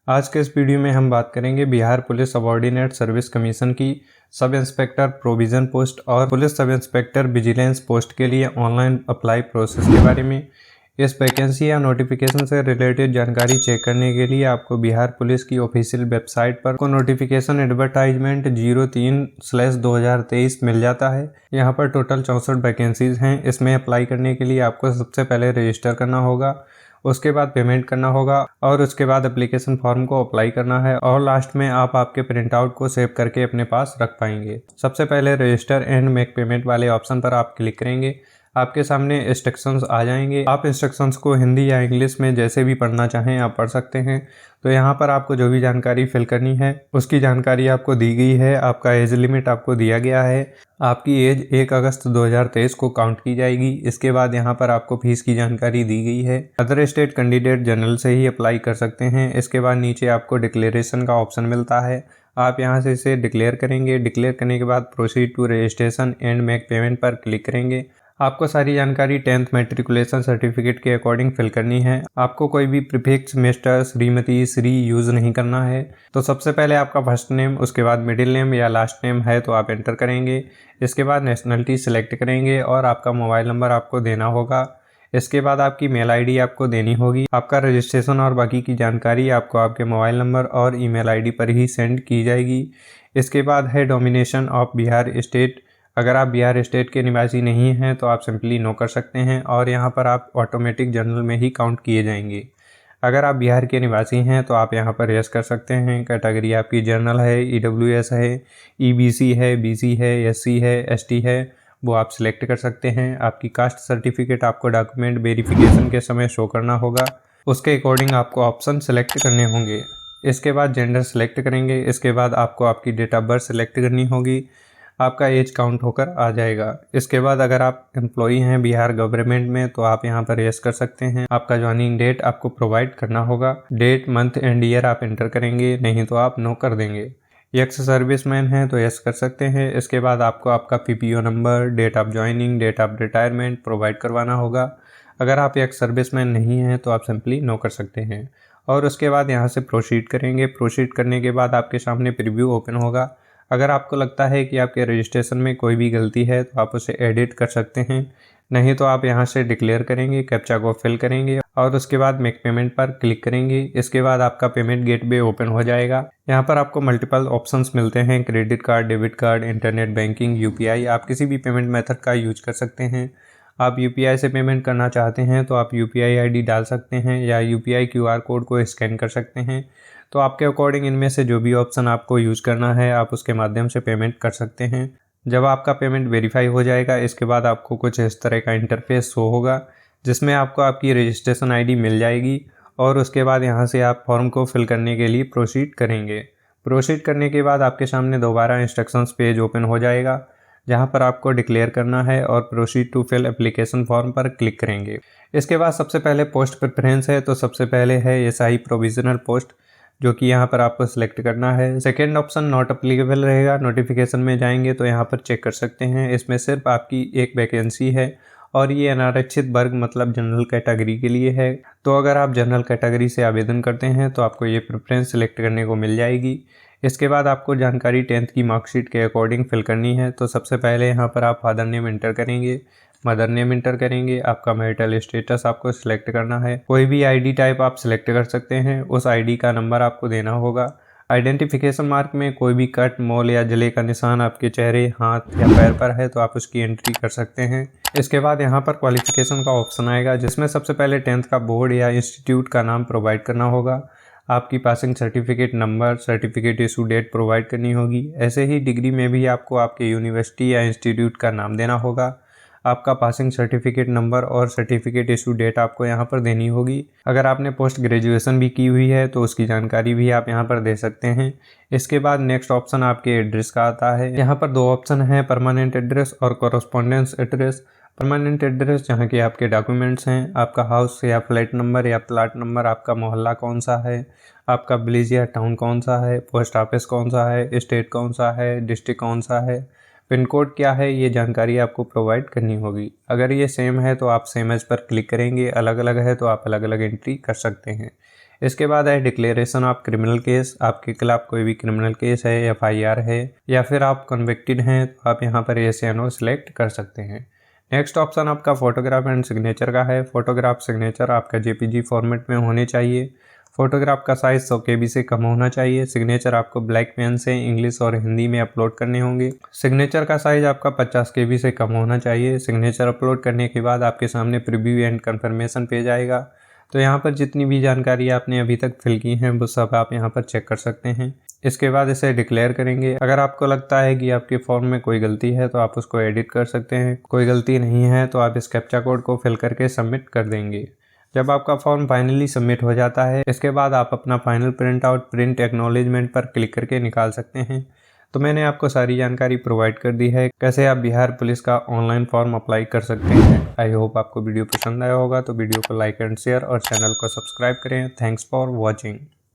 आज के इस वीडियो में हम बात करेंगे Bihar police subordinate service commission की सब इंस्पेक्टर प्रोविज़न पोस्ट और police sub inspector vigilance post के लिए ऑनलाइन अप्लाई प्रोसेस के बारे में। इस वैकेंसी या नोटिफिकेशन से रिलेटेड जानकारी चेक करने के लिए आपको बिहार पुलिस की ऑफिशियल वेबसाइट पर नोटिफिकेशन एडवर्टाइजमेंट 03/2023 मिल जाता है। यहाँ पर टोटल 64 वैकेंसीज हैं। इसमें अप्लाई करने के लिए आपको सबसे पहले रजिस्टर करना होगा, उसके बाद पेमेंट करना होगा और उसके बाद एप्लीकेशन फॉर्म को अप्लाई करना है और लास्ट में आप आपके प्रिंट आउट को सेव करके अपने पास रख पाएंगे। सबसे पहले रजिस्टर एंड मेक पेमेंट वाले ऑप्शन पर आप क्लिक करेंगे। आपके सामने इंस्ट्रक्शंस आ जाएंगे। आप इंस्ट्रक्शंस को हिंदी या इंग्लिश में जैसे भी पढ़ना चाहें आप पढ़ सकते हैं। तो यहाँ पर आपको जो भी जानकारी फिल करनी है उसकी जानकारी आपको दी गई है। आपका एज लिमिट आपको दिया गया है। आपकी एज 1 अगस्त 2023 को काउंट की जाएगी। इसके बाद यहाँ पर आपको फीस की जानकारी दी गई है। अदर स्टेट कैंडिडेट जनरल से ही अप्लाई कर सकते हैं। इसके बाद नीचे आपको डिक्लेरेशन का ऑप्शन मिलता है। आप यहाँ से इसे डिक्लेयर करेंगे। डिक्लेयर करने के बाद proceed to registration and make payment पर क्लिक करेंगे। आपको सारी जानकारी 10th मैट्रिकुलेशन सर्टिफिकेट के अकॉर्डिंग फिल करनी है। आपको कोई भी prefix mister, Shrimati, Shri use नहीं करना है। तो सबसे पहले आपका फर्स्ट नेम, उसके बाद मिडिल नेम या लास्ट नेम है तो आप एंटर करेंगे। इसके बाद नेशनलिटी सिलेक्ट करेंगे और आपका मोबाइल नंबर आपको देना होगा। इसके बाद आपकी मेल आईडी आपको देनी होगी। आपका रजिस्ट्रेशन और बाकी की जानकारी आपको आपके मोबाइल नंबर और ईमेल आईडी पर ही सेंड की जाएगी। इसके बाद है डोमिनेशन ऑफ बिहार स्टेट। अगर आप बिहार स्टेट के निवासी नहीं हैं तो आप सिंपली नो कर सकते हैं और यहाँ पर आप ऑटोमेटिक जनरल में ही काउंट किए जाएंगे। अगर आप बिहार के निवासी हैं तो आप यहाँ पर यस कर सकते हैं। कैटेगरी आपकी जनरल है, ईडब्ल्यूएस है, ईबीसी है, बीसी है, एससी है, एसटी है, वो आप सिलेक्ट कर सकते हैं। आपकी कास्ट सर्टिफिकेट आपको डॉक्यूमेंट वेरिफिकेशन के समय शो करना होगा। उसके अकॉर्डिंग आपको ऑप्शन सेलेक्ट करने होंगे। इसके बाद जेंडर सेलेक्ट करेंगे। इसके बाद आपको आपकी डेट ऑफ बर्थ सेलेक्ट करनी होगी। आपका एज काउंट होकर आ जाएगा। इसके बाद अगर आप एम्प्लॉई हैं बिहार गवर्नमेंट में तो आप यहाँ पर यस कर सकते हैं। आपका ज्वाइनिंग डेट आपको प्रोवाइड करना होगा। डेट, मंथ एंड ईयर आप एंटर करेंगे, नहीं तो आप नो कर देंगे। एक्स सर्विसमैन हैं तो यस कर सकते हैं। इसके बाद आपको आपका PPO number, date of joining, date of retirement provide करवाना होगा। अगर आप एक्स सर्विसमैन नहीं हैं तो आप सिंपली नो कर सकते हैं और उसके बाद यहाँ से प्रोसीड करेंगे। प्रोसीड करने के बाद आपके सामने प्रीव्यू ओपन होगा। अगर आपको लगता है कि आपके रजिस्ट्रेशन में कोई भी गलती है तो आप उसे एडिट कर सकते हैं, नहीं तो आप यहाँ से डिक्लेयर करेंगे, कैप्चा को फिल करेंगे और उसके बाद मेक पेमेंट पर क्लिक करेंगे। इसके बाद आपका पेमेंट गेटवे ओपन हो जाएगा। यहाँ पर आपको मल्टीपल ऑप्शंस मिलते हैं, credit card, debit card, internet banking, UPI. आप किसी भी पेमेंट मेथड का यूज कर सकते हैं। आप यूपीआई से पेमेंट करना चाहते हैं तो आप यूपीआई आईडी डाल सकते हैं या यूपीआई क्यूआर कोड को स्कैन कर सकते हैं। तो आपके अकॉर्डिंग इनमें से जो भी ऑप्शन आपको यूज़ करना है आप उसके माध्यम से पेमेंट कर सकते हैं। जब आपका पेमेंट वेरीफाई हो जाएगा इसके बाद आपको कुछ इस तरह का इंटरफेस शो होगा जिसमें आपको आपकी रजिस्ट्रेशन आईडी मिल जाएगी और उसके बाद यहाँ से आप फॉर्म को फिल करने के लिए प्रोसीड करेंगे। प्रोसीड करने के बाद आपके सामने दोबारा इंस्ट्रक्शंस पेज ओपन हो जाएगा जहाँ पर आपको डिक्लेयर करना है और proceed to fill application form पर क्लिक करेंगे। इसके बाद सबसे पहले पोस्ट प्रेफरेंस है तो सबसे पहले है एसआई प्रोविजनल पोस्ट, जो कि यहाँ पर आपको सिलेक्ट करना है। सेकेंड ऑप्शन नॉट अप्लीकेबल रहेगा। नोटिफिकेशन में जाएंगे तो यहाँ पर चेक कर सकते हैं। इसमें सिर्फ आपकी एक वैकेंसी है और ये अनारक्षित वर्ग मतलब जनरल कैटेगरी के लिए है। तो अगर आप जनरल कैटेगरी से आवेदन करते हैं तो आपको ये प्रेफरेंस सिलेक्ट करने को मिल जाएगी। इसके बाद आपको जानकारी 10th की मार्कशीट के अकॉर्डिंग फिल करनी है। तो सबसे पहले यहाँ पर आप फादर नेम एंटर करेंगे, मदर नेम इंटर करेंगे। आपका मैरिटल स्टेटस आपको सिलेक्ट करना है। कोई भी आईडी टाइप आप सिलेक्ट कर सकते हैं। उस आईडी का नंबर आपको देना होगा। आइडेंटिफिकेशन मार्क में कोई भी कट, मोल या जले का निशान आपके चेहरे, हाथ या पैर पर है तो आप उसकी एंट्री कर सकते हैं। इसके बाद यहाँ पर क्वालिफिकेशन का ऑप्शन आएगा जिसमें सबसे पहले 10th का बोर्ड या इंस्टीट्यूट का नाम प्रोवाइड करना होगा। आपकी passing certificate number, certificate issue date provide करनी होगी। ऐसे ही डिग्री में भी आपको आपके यूनिवर्सिटी या इंस्टीट्यूट का नाम देना होगा। आपका पासिंग सर्टिफिकेट नंबर और सर्टिफिकेट इशू डेट आपको यहाँ पर देनी होगी। अगर आपने पोस्ट ग्रेजुएशन भी की हुई है तो उसकी जानकारी भी आप यहाँ पर दे सकते हैं। इसके बाद नेक्स्ट ऑप्शन आपके एड्रेस का आता है। यहाँ पर दो ऑप्शन है, परमानेंट एड्रेस और कॉरेस्पॉन्डेंस एड्रेस। परमानेंट एड्रेस जहाँ के आपके डॉक्यूमेंट्स हैं, आपका हाउस या फ्लैट नंबर या प्लाट नंबर, आपका मोहल्ला कौन सा है, आपका विलेज या टाउन कौन सा है, पोस्ट ऑफिस कौन सा है, स्टेट कौन सा है, डिस्ट्रिक्ट कौन सा है, पिन कोड क्या है, ये जानकारी आपको प्रोवाइड करनी होगी। अगर ये सेम है तो आप सेम एज पर क्लिक करेंगे, अलग अलग है तो आप अलग अलग एंट्री कर सकते हैं। इसके बाद है डिक्लेरेशन ऑफ क्रिमिनल केस। आपके खिलाफ कोई भी क्रिमिनल केस है, FIR है या फिर आप कन्विक्टेड हैं तो आप यहाँ पर येस या नो सिलेक्ट कर सकते हैं। नेक्स्ट ऑप्शन आपका फोटोग्राफ एंड सिग्नेचर का है। फोटोग्राफ सिग्नेचर आपका JPG फॉर्मेट में होने चाहिए। फोटोग्राफ का साइज 100 KB से कम होना चाहिए। सिग्नेचर आपको ब्लैक पेन से इंग्लिश और हिंदी में अपलोड करने होंगे। सिग्नेचर का साइज आपका 50 KB से कम होना चाहिए। सिग्नेचर अपलोड करने के बाद आपके सामने प्रीव्यू एंड कंफर्मेशन पेज आएगा। तो यहाँ पर जितनी भी जानकारी आपने अभी तक फिल की हैं वो सब आप यहाँ पर चेक कर सकते हैं। इसके बाद इसे डिक्लेयर करेंगे। अगर आपको लगता है कि आपके फॉर्म में कोई गलती है तो आप उसको एडिट कर सकते हैं। कोई गलती नहीं है तो आप इस कैप्चा कोड को फिल करके सबमिट कर देंगे। जब आपका फॉर्म फाइनली सबमिट हो जाता है, इसके बाद आप अपना final print out print acknowledgement पर क्लिक करके निकाल सकते हैं। तो मैंने आपको सारी जानकारी प्रोवाइड कर दी है कैसे आप बिहार पुलिस का ऑनलाइन फॉर्म अप्लाई कर सकते हैं। आई होप आपको वीडियो पसंद आया होगा, तो वीडियो को लाइक एंड शेयर और चैनल को सब्सक्राइब करें। Thanks for watching.